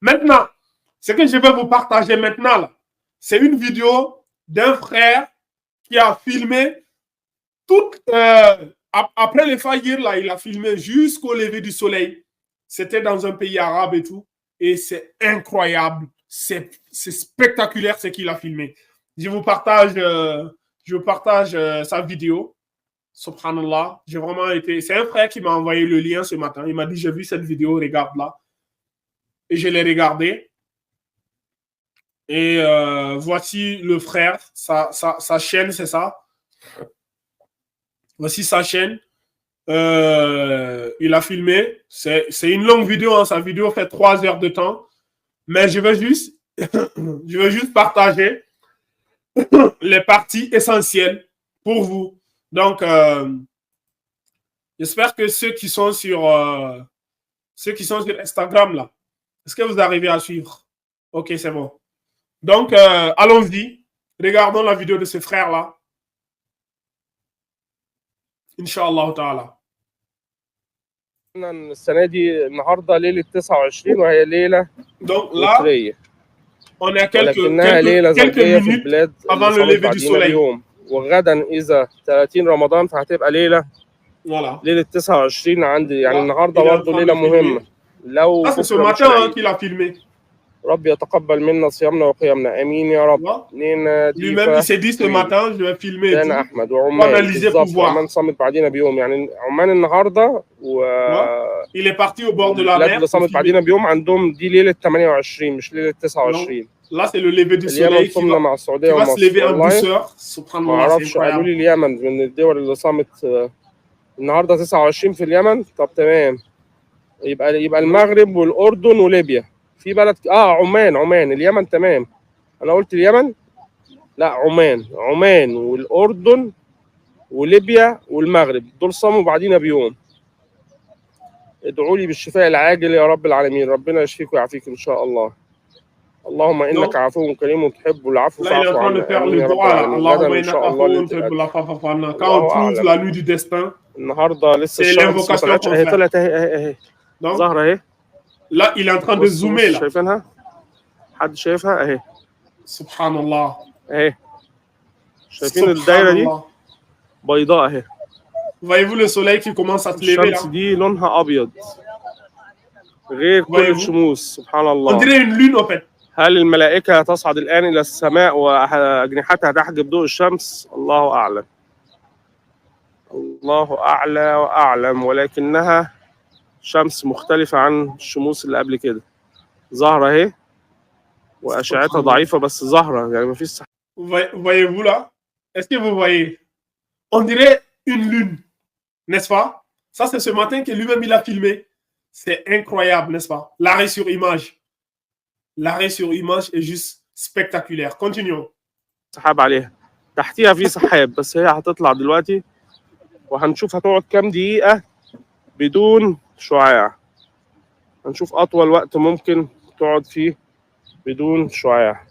Maintenant, ce que je vais vous partager maintenant, c'est une vidéo d'un frère qui a filmé tout, après le Fajr, là, il a filmé jusqu'au lever du soleil. C'était dans un pays arabe et tout. Et c'est incroyable. C'est spectaculaire ce qu'il a filmé. Je vous partage sa vidéo. Subhanallah. J'ai vraiment été. C'est un frère qui m'a envoyé le lien ce matin. Il m'a dit, j'ai vu cette vidéo, regarde là. Et je l'ai regardé. Et voici le frère, sa chaîne, c'est ça. Voici sa chaîne. Il a filmé. C'est une longue vidéo. Hein. Sa vidéo fait 3 heures de temps. Mais je veux juste partager les parties essentielles pour vous. Donc, j'espère que ceux qui sont sur Instagram, là, est-ce que vous arrivez à suivre? Ok, c'est bon. Donc, allons-y. Regardons la vidéo de ce frère-là. Inch'Allah ta'ala. السنة دي النهارده ليلة 29 وهي ليلة وترية. On est à quelques minutes avant le lever du soleil. وغدا إذا 30 رمضان فهتبقى ليلة ليلة 29 عندي يعني النهارده برضه ليلة مهمة. لو c'est ce matin qu'il a filmé. رب يتقبل منا صيامنا وقيامنا امين يا رب. lui-même il s'est dit ce matin je vais filmer انا احمد وعمان بالظبط. عمان صامت بعدينا بيوم يعني عمان النهارده il est parti au bord de la mer. اللي صامت بعدينا بيوم عندهم دي ليله 28 مش ليله 29. là c'est le lever du soleil qui va, مع السعوديه va se lever en douceur. سبحان الله. ما اعرفش قالوا لي اليمن من الدول اللي صامت النهارده 29 في اليمن. طب تمام يبقى المغرب والاردن وليبيا. في بلد عمان اليمن تمام. انا قلت اليمن لا عمان والاردن وليبيا والمغرب دول صاموا بعدينا بيوم. ادعوا لي بالشفاء العاجل يا رب العالمين. ربنا يشفيك ويعافيك ان شاء الله. اللهم انك عفو كريم تحب العفو فاعف عنا. امين يا رب العالمين. اللهم انك عفو تحب العفو فاعف عنا. quand on trouve la nuit du destin النهارده لسه الشمس ما طلعتش اهي. طلعت اهي ظاهره اهي. Là, il est en train de zoomer là. شايفينها؟ حد شايفها؟ اهي. سبحان الله. اهي. شايفين الدايرة دي؟ بيضاء اهي. Voyez-vous le soleil qui commence à se lever là? الشمس دي لونها أبيض. غير كل الشموس سبحان الله. On dirait une lune en fait. هل الملائكة تصعد الآن إلى السماء وأجنحتها تحجب ضوء الشمس؟ الله أعلم. الله أعلى وأعلم ولكنها شمس مختلفة عن الشموس اللي قبل كده. ظاهرة اهي وأشعتها ضعيفة بس ظاهرة يعني مفيش. Voyez-vous là? Est-ce que vous voyez? On dirait une lune, n'est-ce pas? Ça c'est ce matin que lui-même il a filmé. C'est incroyable, n'est-ce pas? L'arrêt sur image. L'arrêt sur image est juste spectaculaire. Continuons. سحاب عليها. تحتيها في سحاب بس هي هتطلع دلوقتي وهنشوف هتقعد كام دقيقة بدون شعاع. هنشوف أطول وقت ممكن تقعد فيه بدون شعاع.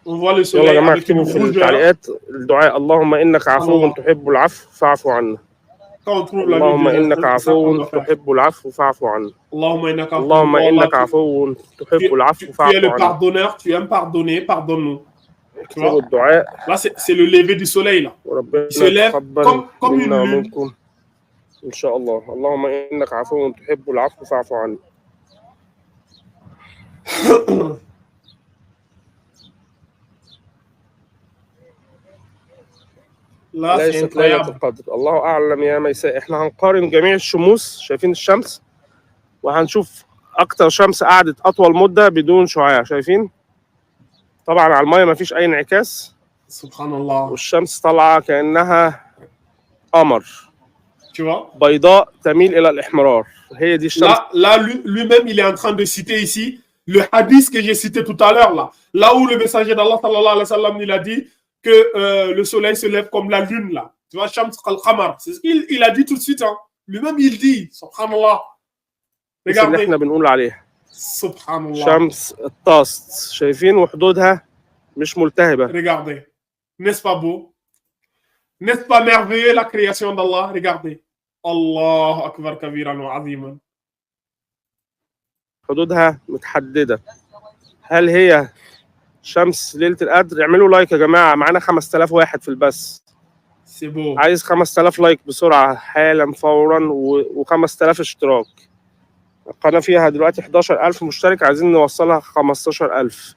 يلا يا جماعة اكتبوا في التعليقات الدعاء اللهم إنك عفو تحب العفو فاعف عنا. اللهم إنك عفو تحب العفو فاعف عنا. اللهم إنك عفو تحب العفو فاعف عنا. Tu es le pardonneur, tu aimes pardonner, pardonne-nous. اكتبوا الدعاء. Là c'est le lever du soleil là. Il se lève comme une lune. إن شاء الله. اللهم إنك عفو تحب العفو فاعف عنا. ليست ليلة القدر. الله أعلم يا ميساء. إحنا هنقارن جميع الشموس. شايفين الشمس وهنشوف أكتر شمس قعدت أطول مدة بدون شعاع. شايفين طبعا على المية مفيش أي انعكاس. سبحان الله. والشمس طالعة كأنها قمر بيضاء تميل إلى الإحمرار. هي دي الشمس. Là lui-même il est en train de citer ici le hadith que j'ai cité tout à l'heure là où le messager d'Allah sallallahu alayhi wa sallam il a dit que le soleil se lève comme la lune là. Tu vois, Shams al-Qamar. C'est ce qu'il a dit tout de suite. Hein. Lui-même, il dit, subhanallah. Regardez. احنا بنقول عليها. subhanallah. شمس الطاست. شايفين وحدودها مش ملتهبة. Regardez. N'est-ce pas beau? N'est-ce pas merveilleux la création d'Allah? Regardez. Allahu akbar kabiran wa aziman. حدودها متحددة. هل هي شمس ليلة القدر؟ اعملوا لايك يا جماعة، معانا 5000 واحد في البث. C'est beau. عايز 5000 لايك بسرعة حالا فورا و5000 اشتراك. القناة فيها دلوقتي 11000 مشترك، عايزين نوصلها 15000.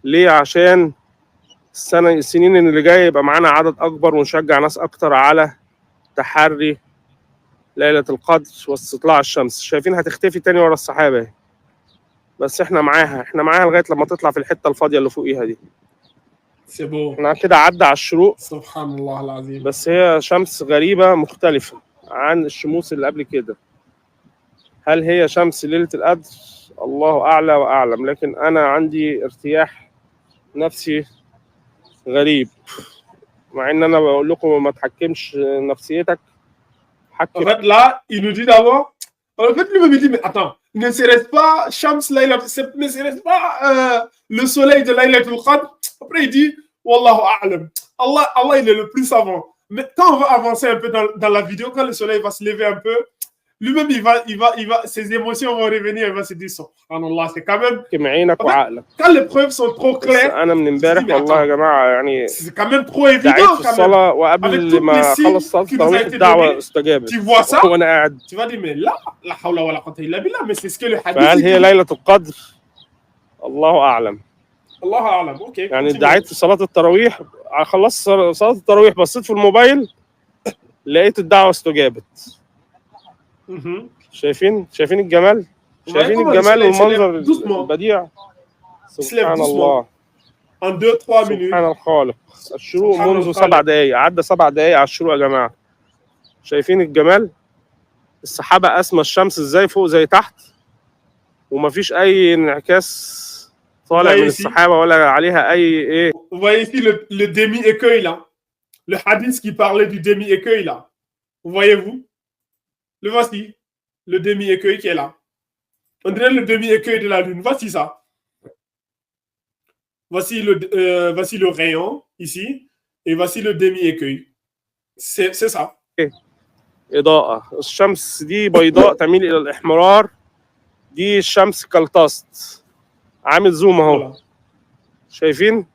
ليه؟ عشان السنين اللي جاية يبقى معانا عدد أكبر ونشجع ناس أكتر على تحري ليلة القدر واستطلاع الشمس. شايفين هتختفي تاني ورا السحابة، بس احنا معاها لغاية لما تطلع في الحتة الفاضية اللي فوقيها دي. C'est beau. احنا كده عدى على الشروق، سبحان الله العظيم. بس هي شمس غريبة مختلفة عن الشموس اللي قبل كده. هل هي شمس ليلة القدر؟ الله أعلى وأعلم، لكن أنا عندي ارتياح نفسي غريب، مع إن أنا بقول لكم ما تحكمش نفسيتك، En حكم. fait, là, il nous dit d'abord. En fait, lui-même, il dit, mais attends, ne serait-ce pas Shams Layla, ne serait-ce pas le soleil de Laylatul Qadr? Après, il dit, Wallahu a'lam. Allah, il est le plus savant. Mais quand on va avancer un peu dans la vidéo, quand le soleil va se lever un peu, lui-même, ses émotions vont revenir, il va se dire, subhanallah, c'est quand même. حكم عينك En fait, وعقلك. quand les preuves sont trop بس claires, أنا من امبارح mais والله يا attends, جماعة يعني c'est quand même trop évident, دعيت في quand même. الصلاة Avec وقبل toutes les ما signes أخلص صلاة qui nous a التراويح été الدعوة donnés, استجابت tu vois ça, وأنا قاعد. tu vas dire, mais là, la hawla wa la quwwata illa billah, mais c'est ce que le hadith فهل هي dit. ليلة القدر؟ الله أعلم. الله أعلم. OK. يعني continue. دعيت في صلاة التراويح، خلصت صلاة التراويح بصيت في الموبايل لقيت الدعوة استجابت. Mhm. شايفين الجمال؟ Vous voyez شايفين comment le الجمال soleil se والمنظر lève doucement, البديع؟ il se lève سبحان الله، doucement, en 2-3 minutes. سبحان الخالق. الشروق سبحان منذ الخالق. 7 دقايق، عدى 7 دقايق على الشروق يا جماعة. شايفين الجمال؟ السحابة قاسمة الشمس ازاي فوق زي تحت، ومفيش أي انعكاس طالع voyez من ici, السحابة ولا عليها أي إيه. vous voyez ici le demi-écueil là, le hadith qui parlait du demi-écueil là. Vous voyez-vous? Le voici, le demi-écueil qui est là. On dirait le demi-écueil de la lune. Voici ça. Voici le rayon ici, et voici le demi-écueil. C'est ça. إضاءة. الشمس دي بيضاء تميل إلى الإحمرار، دي الشمس كالتست. عامل زوم أهو، Voilà. شايفين؟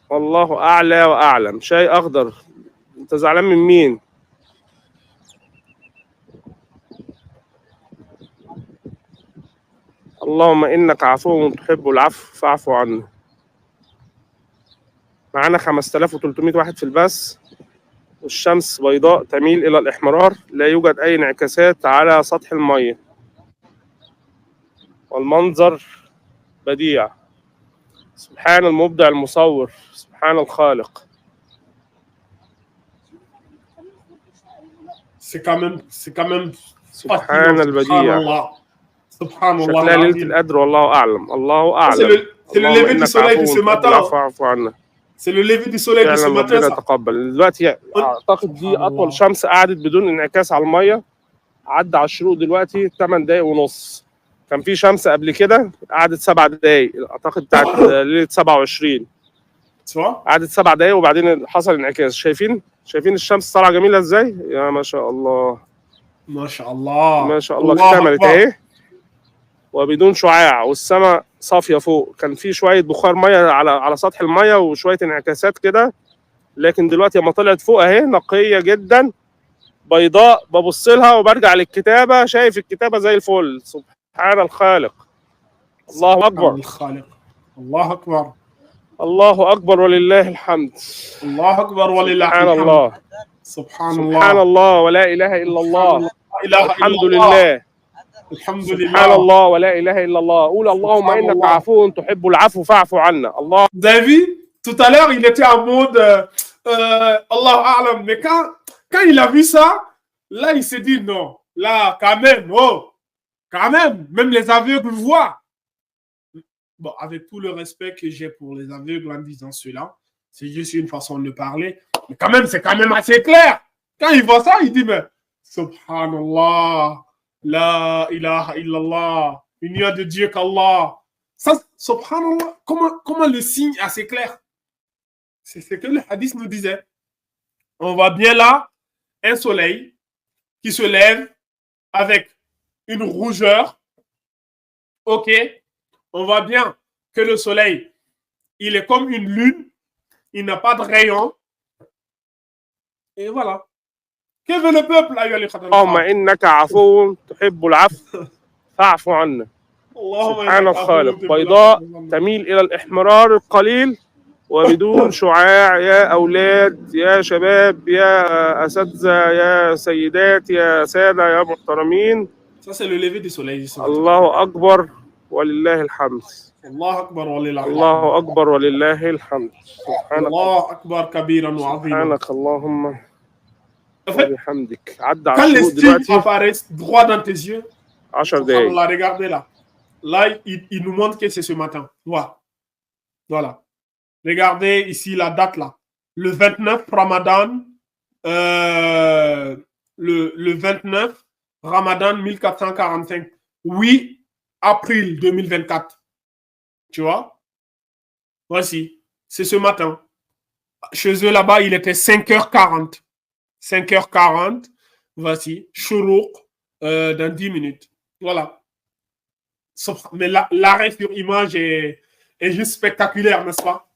والله أعلى وأعلم. شاي أخضر، أنت زعلان من مين؟ اللهم إنك عفو تحب العفو فاعف عنا. معانا 5300 واحد في البث، والشمس بيضاء تميل إلى الإحمرار، لا يوجد أي انعكاسات على سطح المية، والمنظر بديع. سبحان المبدع المصور، سبحان الخالق. C'est quand même سبحان fascinant. البديع. Subhanallah. شكلها ليلة القدر والله أعلم. الله أعلم. C'est le lever du soleil de ce matin. فاعف عنا. C'est le lever du soleil de ce فعلا matin. ربنا Ça. يتقبل. دلوقتي أعتقد دي سبحان أطول الله. شمس قعدت بدون انعكاس على المية. عدى على الشروق دلوقتي 8 دقايق ونص. كان في شمس قبل كده قعدت 7 دقايق، أعتقد بتاعت ليلة 27. Tu vois? قعدت 7 دقايق وبعدين حصل انعكاس. شايفين الشمس طالعة جميلة إزاي؟ يا ما شاء الله. ما شاء الله. ما شاء الله. الله اكتملت أكبر. اهي وبدون شعاع، والسماء صافيه فوق. كان في شويه بخار ميه على سطح الميه وشويه انعكاسات كده، لكن دلوقتي لما طلعت فوق اهي نقيه جدا بيضاء، ببص لها وبرجع للكتابه شايف الكتابه زي الفل. سبحان الخالق. الله اكبر. الخالق. الله اكبر. الله اكبر ولله الحمد. الله اكبر ولله سبحان الحمد. الله. سبحان سبحان الله. الله ولا اله الا الله. لا اله الا الحمد الله. لله. الحمد سبحان لله. الله ولا اله الا الله. قول اللهم سبحان انك الله. عفو تحب العفو فاعف عنا. الله. Vous avez vu? Tout à l'heure, il était en mode Allah A'lam. Mais quand il a vu ça, là, il s'est dit non. Là, quand même les aveugles voient. Bon, avec tout le respect que j'ai pour les aveugles en disant cela, c'est juste une façon de parler. Mais quand même, c'est quand même assez clair. Quand il voit ça, il dit, mais Subhanallah, la ilaha illallah, il n'y a de Dieu qu'Allah. Ça, Subhanallah, comment le signe est assez clair? C'est ce que le hadith nous disait. On voit bien là un soleil qui se lève avec une rougeur. Ok, on voit bien que le soleil, il est comme une lune, il n'a pas de rayon. Et voilà. Que veut le peuple, aïe, اللهم إنك عفو تحب العفو فاعف عنا. سبحان الخالق بيضاء تميل إلى الإحمرار القليل وبدون شعاع. يا أولاد يا شباب يا أساتذة يا سيدات يا سادة يا محترمين. Ça, c'est le lever du soleil. الله أكبر ولله الحمد. الله أكبر ولله الحمد. الله أكبر ولله الحمد. سبحانك الله أكبر كبيرا وعظيما. سبحانك اللهم En fait, وبحمدك. عدى على quand les الشروق styles دلوقتي apparaissent droit dans tes yeux, 10 دقايق. regardez là. Là, il nous montre que c'est ce matin. Voilà. Regardez ici la date là. Le 29 Ramadan, le 29 Ramadan 1445. 8 avril 2024. Tu vois? Voici. C'est ce matin. Chez eux là-bas, il était 5h40. 5h40. Voici. Chourouk dans 10 minutes. Voilà. Mais l'arrêt sur image est juste spectaculaire, n'est-ce pas?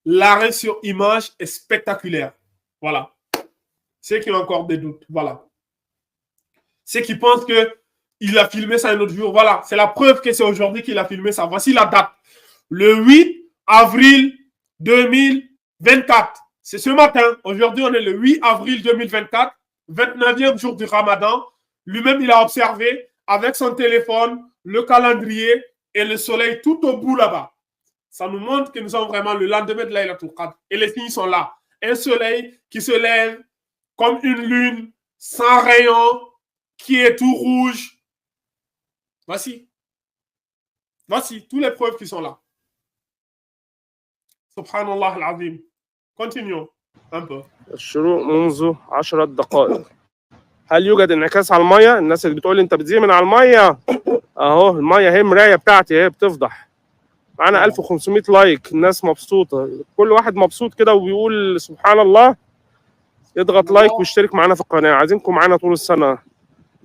L'arrêt sur image est spectaculaire. Voilà. Ceux qui ont encore des doutes, voilà. Ceux qui pensent qu'il a filmé ça un autre jour, voilà. C'est la preuve que c'est aujourd'hui qu'il a filmé ça. Voici la date. Le 8 avril 2024. C'est ce matin. Aujourd'hui, on est le 8 avril 2024, 29e jour du Ramadan. Lui-même, il a observé avec son téléphone, le calendrier et le soleil tout au bout là-bas. Ça nous montre que nous sommes vraiment le lendemain de Laylatul Qadr. Et les signes sont là. Un soleil qui se lève comme une lune, sans rayon, qui est tout rouge. Voici. Voici toutes les preuves qui sont là. Subhanallah al-Azim. Continuons un peu. الشروق منذ 10 دقائق. هل يوجد انعكاس على الميه؟ الناس اللي بتقول لي انت بتزيد من على الميه اهو الميه اهي مرايه بتاعتي اهي بتفضح. معانا 1500 لايك، الناس مبسوطه، كل واحد مبسوط كده وبيقول سبحان الله يضغط لايك ويشترك معانا في القناه. عايزينكم معانا طول السنه،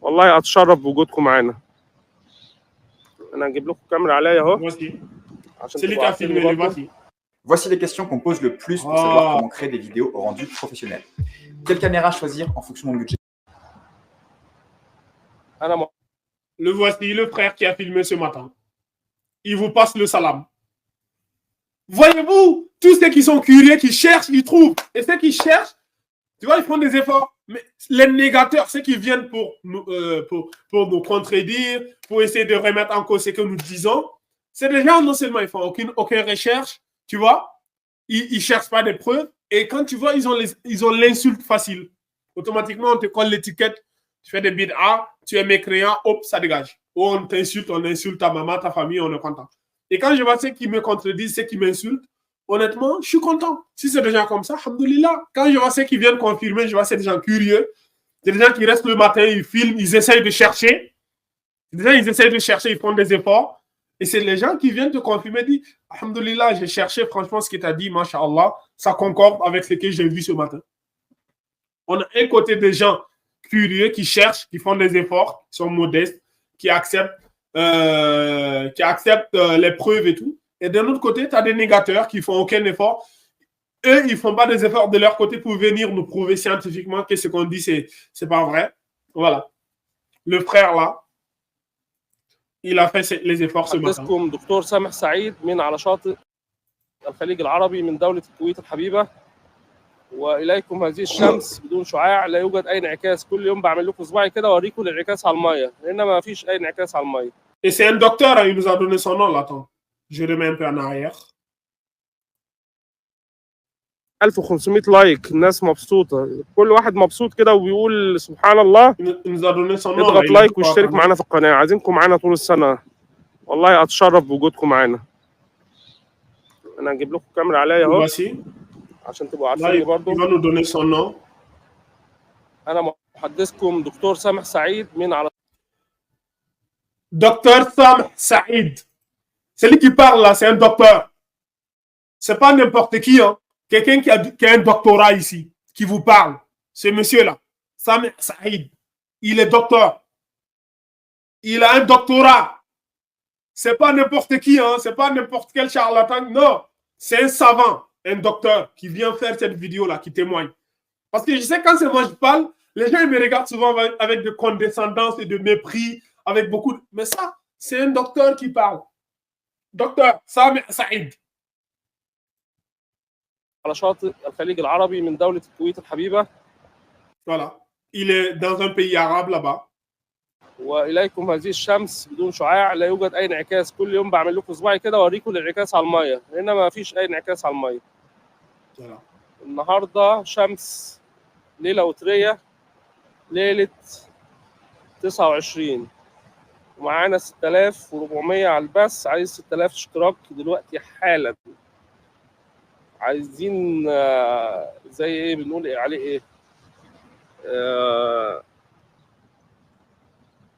والله اتشرف بوجودكم معانا. انا هجيب لكم كاميرا عليا اهو عشان تبقوا عارفين برضه. Voici les questions qu'on pose le plus pour savoir comment créer des vidéos au rendu professionnel. Quelle caméra choisir en fonction de mon budget? Le voici, le frère qui a filmé ce matin. Il vous passe le salam. Voyez-vous, tous ceux qui sont curieux, qui cherchent, ils trouvent. Et ceux qui cherchent, tu vois, ils font des efforts. Mais les négateurs, ceux qui viennent pour nous contredire, pour essayer de remettre en cause ce que nous disons, c'est des gens, non seulement ils font aucune recherche, tu vois, ils ne cherchent pas des preuves. Et quand tu vois, ils ont l'insulte facile. Automatiquement, on te colle l'étiquette. Tu fais des bid'ah, tu es mécréant, hop, ça dégage. Ou on t'insulte, on insulte ta maman, ta famille, on est content. Et quand je vois ceux qui me contredisent, ceux qui m'insultent, honnêtement, je suis content. Si c'est des gens comme ça, alhamdoulilah. Quand je vois ceux qui viennent confirmer, je vois c'est des gens curieux. C'est des gens qui restent le matin, ils filment, ils essayent de chercher. Déjà, ils essayent de chercher, ils font des efforts. Et c'est les gens qui viennent te confirmer, disent, alhamdoulilah, j'ai cherché, franchement, ce que tu as dit, masha'Allah, ça concorde avec ce que j'ai vu ce matin. On a un côté des gens curieux qui cherchent, qui font des efforts, qui sont modestes, qui acceptent les preuves et tout. Et d'un autre côté, tu as des négateurs qui font aucun effort. Eux, ils ne font pas des efforts de leur côté pour venir nous prouver scientifiquement que ce qu'on dit, c'est pas vrai. Voilà. Le frère là, il a fait les efforts ce matin. حدثكم دكتور سامح سعيد من على شاطئ الخليج العربي من دولة الكويت الحبيبة. واليكم هذه الشمس بدون شعاع، لا يوجد اي انعكاس. كل يوم بعمل لكم صباعي كده واوريكم الانعكاس على الميه، لان ما فيش اي انعكاس على الميه. Et c'est un docteur, il nous a donné son nom là. Attends, je remets un peu en arrière. 1500 لايك، الناس مبسوطه، كل واحد مبسوط كده وبيقول سبحان الله يضغط لايك ويشترك معانا في القناه. عايزينكم معانا طول السنه، والله اتشرف بوجودكم معانا. انا هجيب لكم كاميرا عليا اهو عشان تبقوا عارفين برضه. انا محدثكم دكتور سامح سعيد من على Docteur Sam Saïd. Celui qui parle là, c'est un docteur. C'est pas n'importe qui, hein. Quelqu'un qui a un doctorat ici, qui vous parle. Ce monsieur-là, Sam Saïd. Il est docteur. Il a un doctorat. C'est pas n'importe qui, hein. C'est pas n'importe quel charlatan. Non, c'est un savant, un docteur qui vient faire cette vidéo-là, qui témoigne. Parce que je sais, quand c'est moi je parle, les gens ils me regardent souvent avec de condescendance et de mépris, avec beaucoup de... Mais ça, c'est un docteur qui parle. Docteur Sami Saïd. على شاطئ الخليج العربي من دولة الكويت الحبيبة. Voilà. Il est dans un pays arabe là-bas. وإليكم هذه الشمس بدون شعاع، لا يوجد أي انعكاس. كل يوم بعمل لكم صباعي كده وأوريكم الانعكاس على المية، هنا ما فيش أي انعكاس على المية. Voilà. النهاردة شمس، ليلة وترية، ليلة 29، ومعانا 6400 على البث. عايز 6000 اشتراك دلوقتي حالا. عايزين زي ايه بنقول ايه عليه ايه،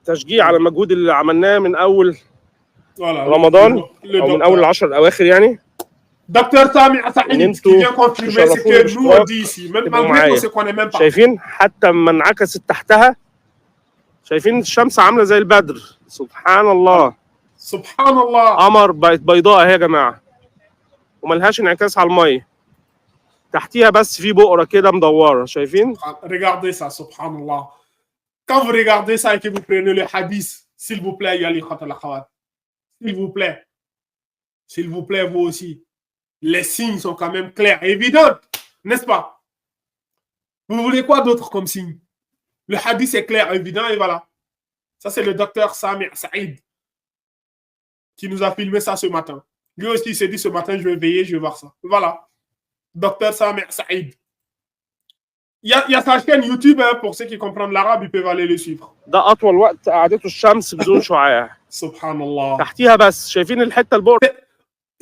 تشجيع على المجهود اللي عملناه من اول رمضان او من اول العشر الاواخر يعني. Docteur Sami Saïd qui vient confirmer ce que nous on dit ici, même malgré qu'on se connaît même pas. شايفين حتى لما انعكست تحتها، شايفين الشمس عامله زي البدر. سبحان الله. سبحان الله. قمر بقت بيضاء اهي يا جماعه، وملهاش انعكاس على الميه. تحتيها بس في بقره كده مدوره، شايفين؟ Regardez ça, subhanallah. Quand vous regardez ça et que vous prenez le hadith, s'il vous plaît, Yali Khatal Akhawat. S'il vous plaît. S'il vous plaît, vous aussi. Les signes sont quand même clairs, évidents, n'est-ce pas? Vous voulez quoi d'autre comme signe? Le hadith est clair, évident, et voilà. Ça, c'est le docteur Sami Saïd qui nous a filmé ça ce matin. Lui aussi, il s'est dit ce matin, je vais veiller, je vais voir ça. Voilà. Docteur Sami Saïd. Il y a sa chaîne YouTube, hein, pour ceux qui comprennent l'arabe, ils peuvent aller le suivre. ده أطول وقت قعدته الشمس بدون شعاع. Subhanallah. تحتيها بس، شايفين الحتة البقرة؟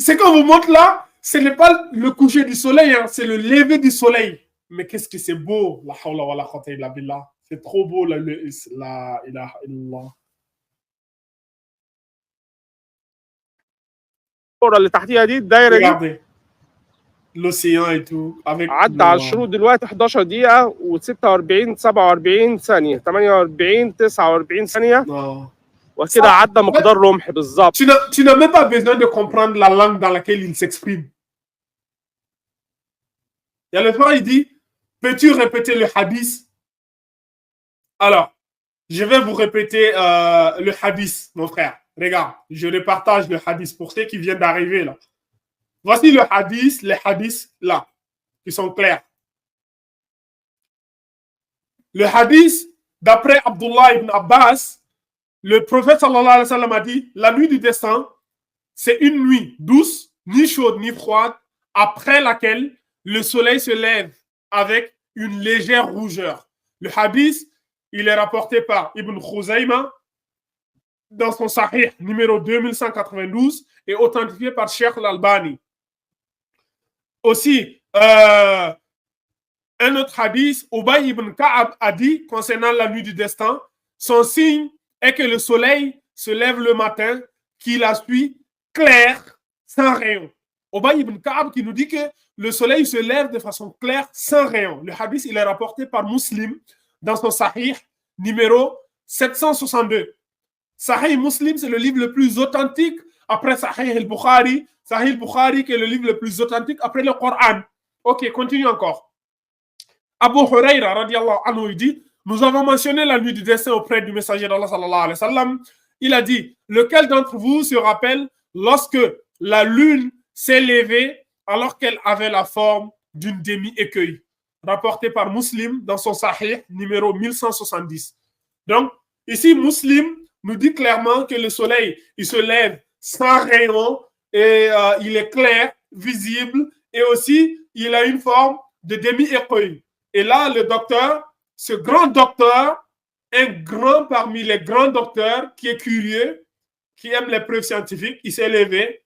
C'est qu'on vous montre là, ce n'est pas le coucher du soleil, hein, c'est le lever du soleil. Mais qu'est-ce que c'est beau, la hawla wa la quwwata illa billah. C'est trop beau, la ilaha illallah. البقرة اللي تحتيها دي الدايرة دي. Regardez. L'océan et tout. Avec عدى على الشروق دلوقتي 11 دقيقة و46 47 ثانية، 48 49 ثانية. وكده عدى مقدار رمح بالظبط. Tu n'as même pas besoin de comprendre la langue dans laquelle il s'exprime. Il y a le frère, il dit, peux-tu répéter le hadith? Alors, je vais vous répéter le hadith, mon frère. Regarde, je repartage le hadith pour ceux qui viennent d'arriver là. Voici le hadith, les hadiths là, qui sont clairs. Le hadith, d'après Abdullah ibn Abbas, le prophète sallallahu alayhi wa sallam a dit, la nuit du destin, c'est une nuit douce, ni chaude, ni froide, après laquelle le soleil se lève avec une légère rougeur. Le hadith, il est rapporté par Ibn Khuzayma dans son Sahih numéro 2192 et authentifié par Cheikh Al-Albani. Aussi, un autre hadith, Ubay ibn Ka'ab a dit concernant la nuit du destin, son signe est que le soleil se lève le matin, qui la suit clair, sans rayon. Ubay ibn Ka'ab qui nous dit que le soleil se lève de façon claire, sans rayon. Le hadith, il est rapporté par Muslim dans son Sahih numéro 762. Sahih Muslim, c'est le livre le plus authentique après Sahih al-Bukhari. Sahih al-Bukhari qui est le livre le plus authentique après le Coran. Ok, continue encore. Abu Huraira, radiallahu anhu, il dit, nous avons mentionné la nuit du destin auprès du messager d'Allah, sallallahu alayhi wa sallam. Il a dit, lequel d'entre vous se rappelle lorsque la lune s'est levée alors qu'elle avait la forme d'une demi-écueil? Rapporté par Muslim dans son Sahih numéro 1170. Donc, ici, Muslim nous dit clairement que le soleil, il se lève sans rayon et il est clair, visible, et aussi, il a une forme de demi-écueil. Et là, le docteur, ce grand docteur, un grand parmi les grands docteurs qui est curieux, qui aime les preuves scientifiques, il s'est levé,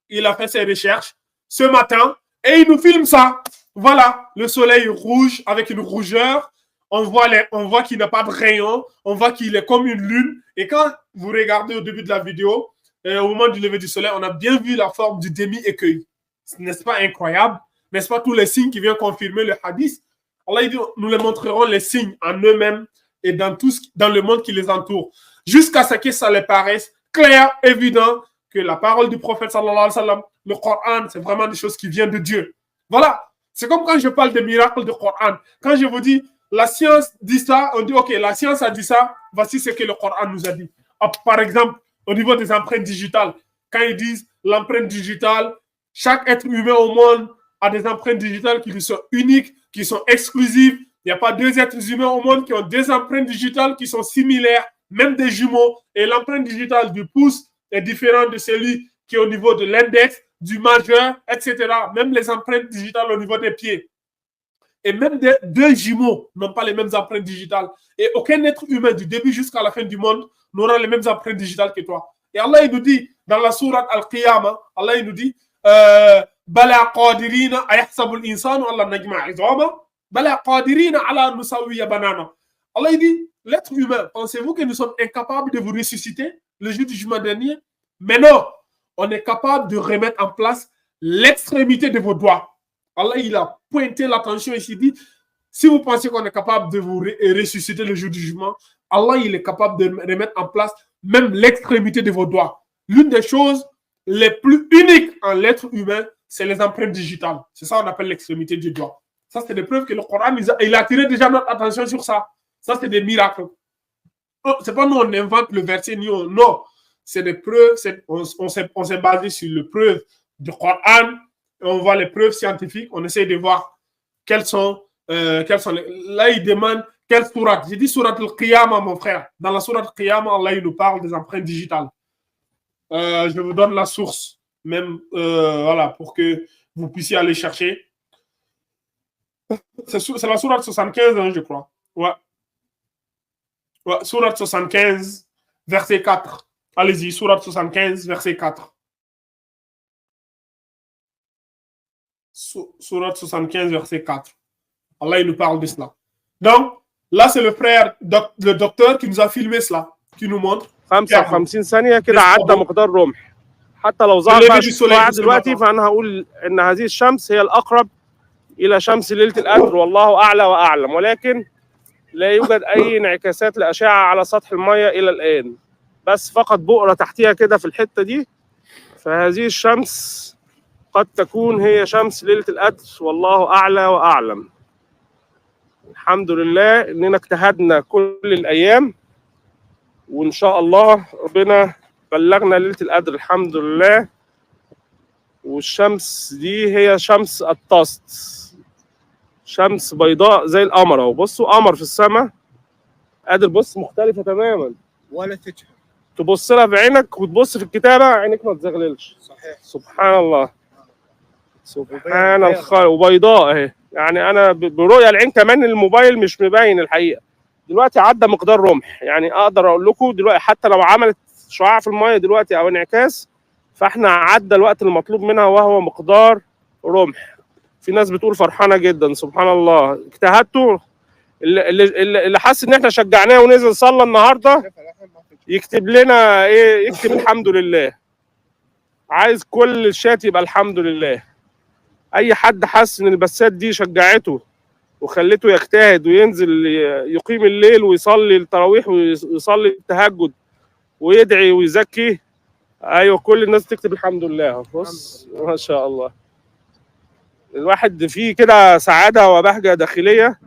il a fait ses recherches ce matin et il nous filme ça. Voilà, le soleil rouge avec une rougeur. On voit qu'il n'a pas de rayon, on voit qu'il est comme une lune. Et quand vous regardez au début de la vidéo, au moment du lever du soleil, on a bien vu la forme du demi-écueil. N'est-ce pas incroyable? N'est-ce pas tous les signes qui viennent confirmer le hadith? Allah dit, nous les montrerons les signes en eux-mêmes et dans dans le monde qui les entoure, jusqu'à ce que ça les paraisse clair, évident, que la parole du prophète sallallahu alayhi wa sallam, le Coran, c'est vraiment des choses qui viennent de Dieu. Voilà. C'est comme quand je parle des miracles du Coran. Quand je vous dis, la science dit ça, on dit, OK, la science a dit ça, voici ce que le Coran nous a dit. Par exemple, au niveau des empreintes digitales, quand ils disent l'empreinte digitale, chaque être humain au monde a des empreintes digitales qui sont uniques, qui sont exclusives. Il n'y a pas deux êtres humains au monde qui ont des empreintes digitales qui sont similaires, même des jumeaux. Et l'empreinte digitale du pouce est différente de celui qui est au niveau de l'index, du majeur, etc. Même les empreintes digitales au niveau des pieds. Et même deux jumeaux n'ont pas les mêmes empreintes digitales. Et aucun être humain du début jusqu'à la fin du monde n'aura les mêmes empreintes digitales que toi. Et Allah, il nous dit, dans la sourate Al-Qiyamah, Allah, il nous dit, Bala qadirina ayahsabul insanu Allah najma izama, Bala qadirina ala nusawiya banana. Allah, il dit, l'être humain, pensez-vous que nous sommes incapables de vous ressusciter le jour du jugement dernier? Mais non, on est capable de remettre en place l'extrémité de vos doigts. Allah, il a pointé l'attention ici, dit, si vous pensez qu'on est capable de vous ressusciter le jour du jugement, Allah, il est capable de remettre en place même l'extrémité de vos doigts. L'une des choses les plus uniques en l'être humain, c'est les empreintes digitales. C'est ça qu'on appelle l'extrémité du doigt. Ça, c'est des preuves que le Coran, il a attiré déjà notre attention sur ça. Ça, c'est des miracles. C'est pas nous, on invente le verset, non. C'est des preuves, on s'est basé sur les preuves du Coran, on voit les preuves scientifiques, on essaie de voir quelles sont là, il demande quelle sourate. J'ai dit sourate al-Qiyamah, mon frère. Dans la sourate al-Qiyamah, Allah, il nous parle des empreintes digitales. Je vous donne la source, même, voilà, pour que vous puissiez aller chercher. C'est la sourate 75, hein, je crois. Ouais. Sourate 75, verset 4. Allez-y, sourate 75, verset 4. Sourate 75, verset 4. Allah, il nous parle de cela. Donc, là, c'est le frère, le docteur qui nous a filmé cela, qui nous montre. 55 ثانية كده عدى مقدار رمح. حتى لو ظهر بقى الشعاع دلوقتي فأنا هقول إن هذه الشمس هي الأقرب إلى شمس ليلة القدر والله أعلى وأعلم، ولكن لا يوجد أي انعكاسات لأشعة على سطح المية إلى الآن، بس فقط بؤرة تحتها كده في الحتة دي. فهذه الشمس قد تكون هي شمس ليلة القدر والله أعلى وأعلم. الحمد لله إننا اجتهدنا كل الأيام وإن شاء الله ربنا بلغنا ليلة القدر الحمد لله. والشمس دي هي شمس الطست، شمس بيضاء زي القمر اهو. بصوا قمر في السماء، قادر بص مختلفة تماما ولا تجهل، تبص لها بعينك وتبص في الكتابة عينك ما تزغللش. صحيح، سبحان الله، سبحان الخالق. وبيضاء اهي، يعني انا برؤية العين كمان الموبايل مش مبين الحقيقة. دلوقتي عدى مقدار رمح، يعني اقدر اقول لكم دلوقتي حتى لو عملت شعاع في المية دلوقتي او انعكاس فاحنا عدى الوقت المطلوب منها وهو مقدار رمح. في ناس بتقول فرحانة جدا، سبحان الله. اجتهدتوا، اللي حس ان احنا شجعناه ونزل صلى النهارده يكتب لنا ايه، يكتب الحمد لله. عايز كل الشات يبقى الحمد لله. اي حد حس ان البثات دي شجعته وخلته يجتهد وينزل يقيم الليل ويصلي التراويح ويصلي التهجد ويدعي ويزكي، ايوه كل الناس تكتب الحمد لله. بص ما شاء الله، الواحد فيه كده سعاده وبهجه داخليه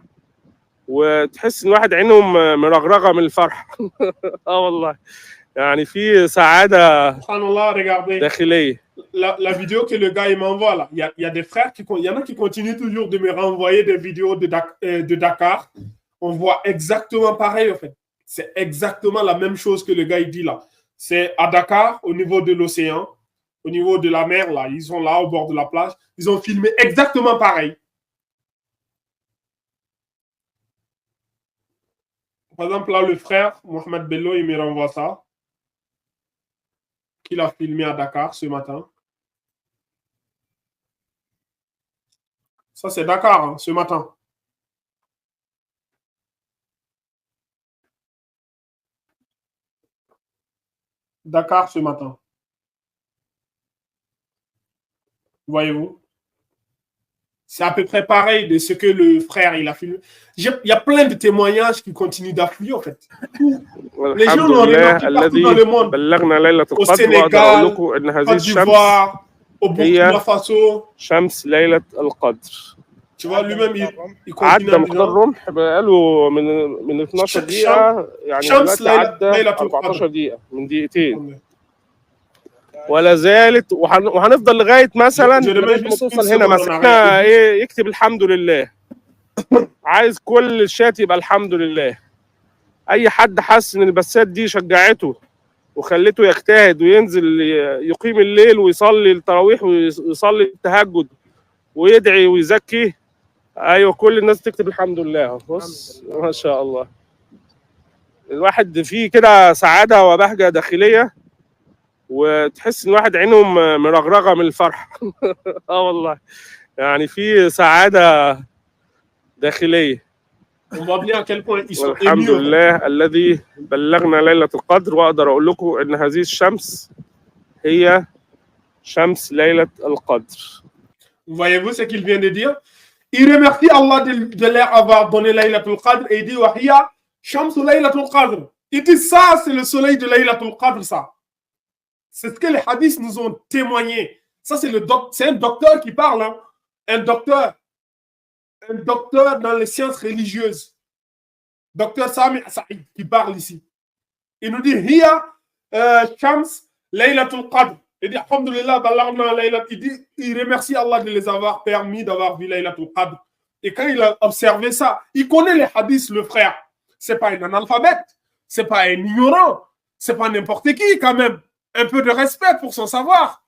وتحس ان الواحد عينهم مرغرغه من الفرح. والله يعني في سعاده داخليه. La vidéo que le gars il m'envoie là, il y a des frères il y en a qui continuent toujours de me renvoyer des vidéos de Dakar. On voit exactement pareil en fait. C'est exactement la même chose que le gars il dit là. C'est à Dakar, au niveau de l'océan, au niveau de la mer là, ils sont là au bord de la plage, ils ont filmé exactement pareil. Par exemple là, le frère Mohamed Bello, il me renvoie ça, qu'il a filmé à Dakar ce matin. Ça, c'est Dakar, hein, ce matin. Dakar, ce matin. Voyez-vous? C'est à peu près pareil de ce que le frère il a filmé. Il y a plein de témoignages qui continuent d'affluer en fait. Les gens l'ont remarqué partout dans le monde. بلغنا ليلة Au القدر وأقدر Sénégal, أقول لكم إن هذه Côte الشمس d'Ivoire, au Burkina Faso. شمس ليلة القدر. Tu vois, lui-même, il continue عدى en مقدار disant الرمح بقاله من 12 دقيقة يعني شمس دلوقتي عدى ليلة القدر. 14 دقيقة من دقيقتين ولا زالت وهنفضل لغاية مثلا لغاية ما توصل هنا مثلا احنا ايه يكتب الحمد لله. عايز كل الشات يبقى الحمد لله. أي حد حس إن البثات دي شجعته وخلته يجتهد وينزل يقيم الليل ويصلي التراويح ويصلي التهجد ويدعي ويزكي، ايوه كل الناس تكتب الحمد لله. بص ما شاء الله الواحد فيه كده سعاده وبهجه داخليه وتحس ان الواحد عينه مرغرغه من الفرح. اه والله يعني في سعاده داخليه. والحمد لله الذي بلغنا ليلة القدر وأقدر أقول لكم إن هذه الشمس هي شمس ليلة القدر. Voyez-vous ce qu'il vient de dire? Il remercie Allah de leur avoir donné Laylatul Qadr et il dit Wahiya Shamsu Laylatul Qadr. Il dit ça, c'est le soleil de Laylatul Qadr, ça. C'est ce que les hadiths nous ont témoigné. Ça, c'est un docteur qui parle, hein. Un docteur dans les sciences religieuses. Docteur Sami Saïd qui parle ici. Il nous dit Hiya Shams Laylatul Qadr. Il dit Alhamdulillah, il remercie Allah de les avoir permis d'avoir vu Laylatul Qadr. Et quand il a observé ça, il connaît les hadiths, le frère. C'est pas un analphabète, c'est pas un ignorant, c'est pas n'importe qui quand même. Un peu de respect pour son savoir.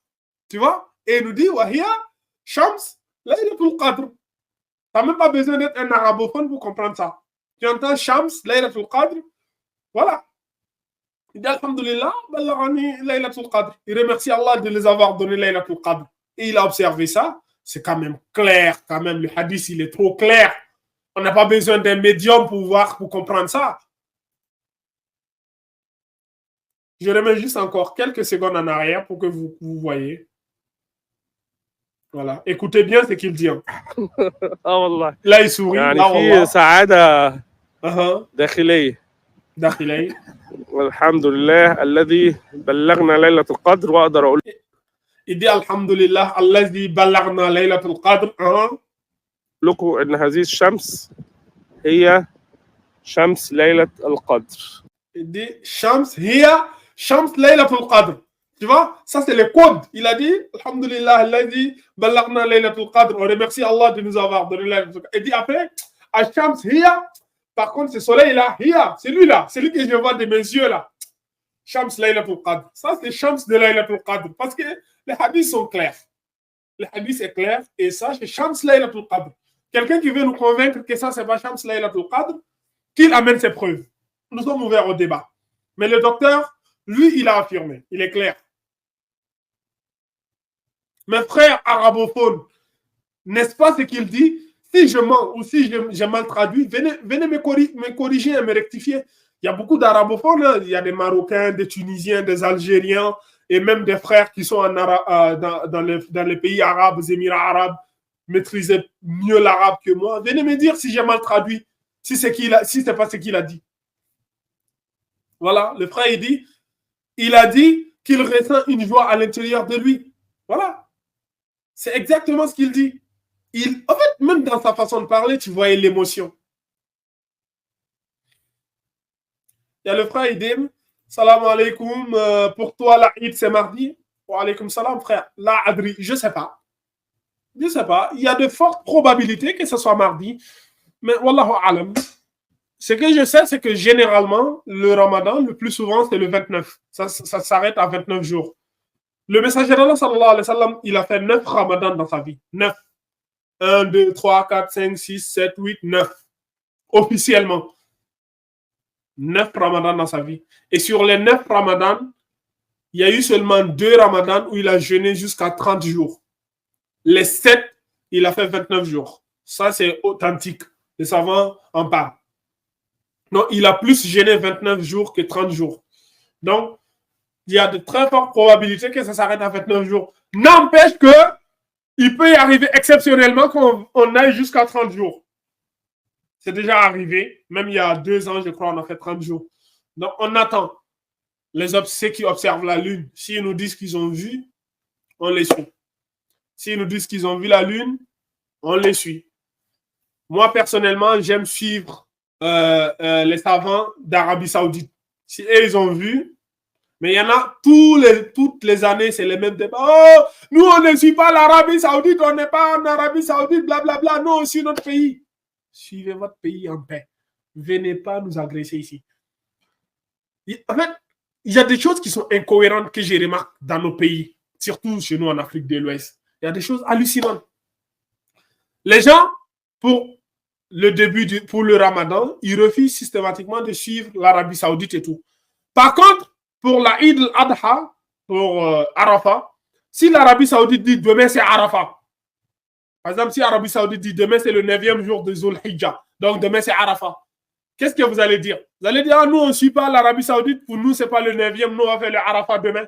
Tu vois? Et il nous dit Wahiya Shams Laylatul Qadr. Tu n'as même pas besoin d'être un arabophone pour comprendre ça. Tu entends Shams, Laylatul Qadr, voilà. Il dit Alhamdulillah, Laylatul Qadr. Il remercie Allah de les avoir donné Laylatul Qadr. Et il a observé ça. C'est quand même clair, quand même. Le hadith, il est trop clair. On n'a pas besoin d'un médium pour comprendre ça. Je remets juste encore quelques secondes en arrière pour que vous voyez. Voilà. Écoutez bien ce qu'il dit. Là, il sourit. يعني في سعادة داخلية. والحمد لله الذي بلغنا ليلة القدر وأقدر أقول. Il dit Alhamdulillah الذي بلغنا ليلة القدر. لكم إن هذه الشمس هي شمس ليلة القدر. Il dit Shams هي شمس ليلة القدر. Tu vois, ça c'est le code. Il a dit, Alhamdulillah, alladhi ballagna laylatul qadr. On remercie Allah de nous avoir donné laylatul qadr. Et dit après, Ashams hiya. Par contre, ce soleil-là, hiya, c'est lui-là, c'est lui que je vois de mes yeux là. Shams laylatul qadr. Ça c'est Shams de laylatul qadr. Parce que les hadiths sont clairs. Le hadith est clair. Et ça, c'est Shams laylatul qadr. Quelqu'un qui veut nous convaincre que ça, c'est pas Shams laylatul qadr, qu'il amène ses preuves. Nous sommes ouverts au débat. Mais le docteur, lui, il a affirmé. Il est clair. Mes frères arabophones, n'est-ce pas ce qu'il dit? Si je mens ou si j'ai mal traduit, venez me corriger et me rectifier. Il y a beaucoup d'arabophones, hein. Il y a des Marocains, des Tunisiens, des Algériens et même des frères qui sont dans les pays arabes, les Émirats arabes, maîtrisent mieux l'arabe que moi. Venez me dire si j'ai mal traduit, si c'est pas ce qu'il a dit. Voilà, le frère il a dit qu'il ressent une joie à l'intérieur de lui. Voilà. C'est exactement ce qu'il dit. En fait, même dans sa façon de parler, tu voyais l'émotion. Il y a le frère Idem. Salam alaikum. Pour toi, la Eid, c'est mardi. Wa alaikum salam, frère. La Adri, je ne sais pas. Je ne sais pas. Il y a de fortes probabilités que ce soit mardi. Mais wallahu alam. Ce que je sais, c'est que généralement, le ramadan, le plus souvent, c'est le 29. Ça s'arrête à 29 jours. Le messager d'Allah, sallallahu alayhi wa sallam, il a fait 9 ramadans dans sa vie. 9. 1, 2, 3, 4, 5, 6, 7, 8, 9. Officiellement. 9 ramadans dans sa vie. Et sur les 9 ramadans, il y a eu seulement 2 ramadans où il a jeûné jusqu'à 30 jours. Les 7, il a fait 29 jours. Ça, c'est authentique. Les savants en parlent. Non, il a plus jeûné 29 jours que 30 jours. Donc, il y a de très fortes probabilités que ça s'arrête à 29 jours. N'empêche que il peut y arriver exceptionnellement qu'on aille jusqu'à 30 jours. C'est déjà arrivé. Même il y a 2 ans, je crois, on a fait 30 jours. Donc, on attend. Ceux qui observent la Lune, s'ils nous disent qu'ils ont vu, on les suit. S'ils nous disent qu'ils ont vu la Lune, on les suit. Moi, personnellement, j'aime suivre les savants d'Arabie Saoudite. Si eux, ils ont vu, mais il y en a toutes les années, c'est les mêmes débats. Oh, nous, on ne suit pas l'Arabie Saoudite, on n'est pas en Arabie Saoudite, blablabla. Non, on suit notre pays. Suivez votre pays en paix. Venez pas nous agresser ici. En fait, il y a des choses qui sont incohérentes que j'ai remarqué dans nos pays, surtout chez nous en Afrique de l'Ouest. Il y a des choses hallucinantes. Les gens, pour le Ramadan, ils refusent systématiquement de suivre l'Arabie Saoudite et tout. Par contre, pour la Eid al-Adha, pour Arafat, si l'Arabie Saoudite dit demain c'est Arafat, par exemple, si l'Arabie Saoudite dit demain c'est le 9e jour de Zul Hijjah, donc demain c'est Arafat, qu'est-ce que vous allez dire? Vous allez dire, ah, nous on ne suit pas l'Arabie Saoudite, pour nous c'est pas le 9e, nous on va faire le Arafat demain.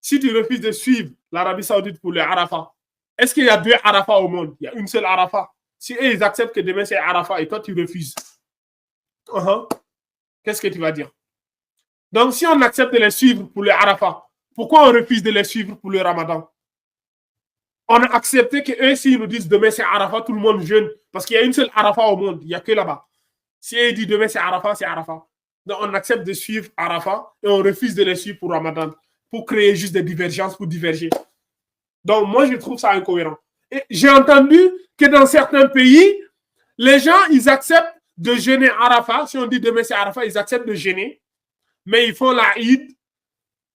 Si tu refuses de suivre l'Arabie Saoudite pour le Arafat, est-ce qu'il y a 2 Arafat au monde? Il y a une seule Arafat. Si eux, ils acceptent que demain c'est Arafat et toi tu refuses, qu'est-ce que tu vas dire? Donc, si on accepte de les suivre pour le Arafat, pourquoi on refuse de les suivre pour le Ramadan? On a accepté qu'eux, s'ils nous disent demain c'est Arafat, tout le monde jeûne, parce qu'il y a une seule Arafat au monde, il n'y a que là-bas. Si ils disent demain c'est Arafat, c'est Arafat. Donc, on accepte de suivre Arafat et on refuse de les suivre pour Ramadan, pour créer juste des divergences, pour diverger. Donc, moi, je trouve ça incohérent. Et j'ai entendu que dans certains pays, les gens, ils acceptent de jeûner Arafat. Si on dit demain c'est Arafat, ils acceptent de jeûner. Mais ils font la Eid,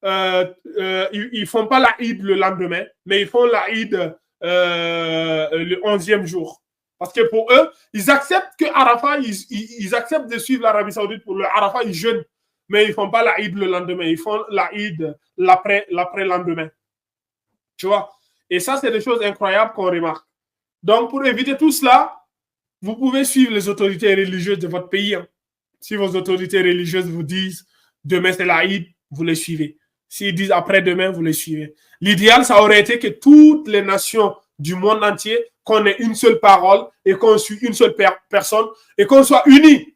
ils font pas la Eid le lendemain, mais ils font la Eid le 11e jour. Parce que pour eux, ils acceptent que Arafat, ils acceptent de suivre l'Arabie Saoudite pour le Arafat, ils jeûnent, mais ils font pas la Eid le lendemain, ils font la Eid l'après-lendemain. Tu vois? Et ça, c'est des choses incroyables qu'on remarque. Donc, pour éviter tout cela, vous pouvez suivre les autorités religieuses de votre pays. Hein. Si vos autorités religieuses vous disent demain c'est la Eid, vous les suivez. S'ils disent après-demain, vous les suivez. L'idéal, ça aurait été que toutes les nations du monde entier, qu'on ait une seule parole et qu'on suit une seule personne et qu'on soit unis.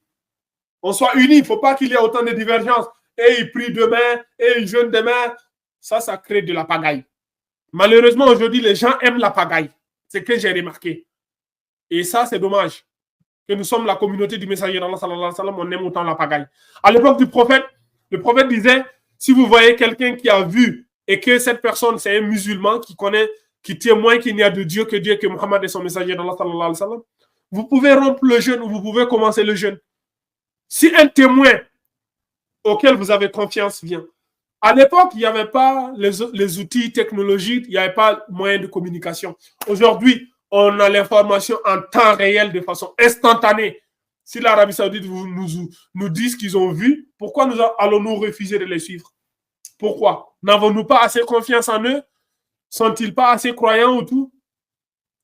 On soit unis. Il ne faut pas qu'il y ait autant de divergences. Et ils prient demain, et ils jeûnent demain. Ça crée de la pagaille. Malheureusement, aujourd'hui, les gens aiment la pagaille. C'est ce que j'ai remarqué. Et ça, c'est dommage. Que nous sommes la communauté du messager d'Allah, sallallahu alayhi wa sallam, on aime autant la pagaille. À l'époque du prophète, le prophète disait, si vous voyez quelqu'un qui a vu et que cette personne, c'est un musulman qui connaît, qui témoigne qu'il n'y a de Dieu, que Muhammad est son messager d'Allah, sallallahu alayhi wa sallam, vous pouvez rompre le jeûne ou vous pouvez commencer le jeûne. Si un témoin auquel vous avez confiance vient, à l'époque, il n'y avait pas les outils technologiques, il n'y avait pas moyen de communication. Aujourd'hui, on a l'information en temps réel, de façon instantanée. Si l'Arabie Saoudite nous dit qu'ils ont vu, pourquoi allons-nous refuser de les suivre? Pourquoi? N'avons-nous pas assez confiance en eux? Sont-ils pas assez croyants ou tout?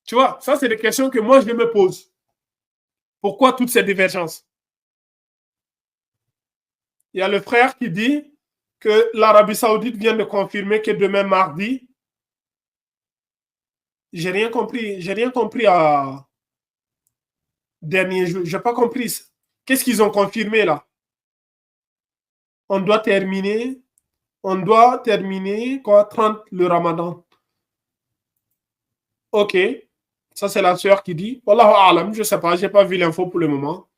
Tu vois, ça, c'est des questions que moi, je me pose. Pourquoi toutes ces divergences? Il y a le frère qui dit que l'Arabie Saoudite vient de confirmer que demain mardi, j'ai rien compris à dernier jour, j'ai pas compris. Qu'est-ce qu'ils ont confirmé là? On doit terminer quoi, 30 le Ramadan. Ok, ça c'est la sœur qui dit. Wallahu a'lam, je sais pas, j'ai pas vu l'info pour le moment.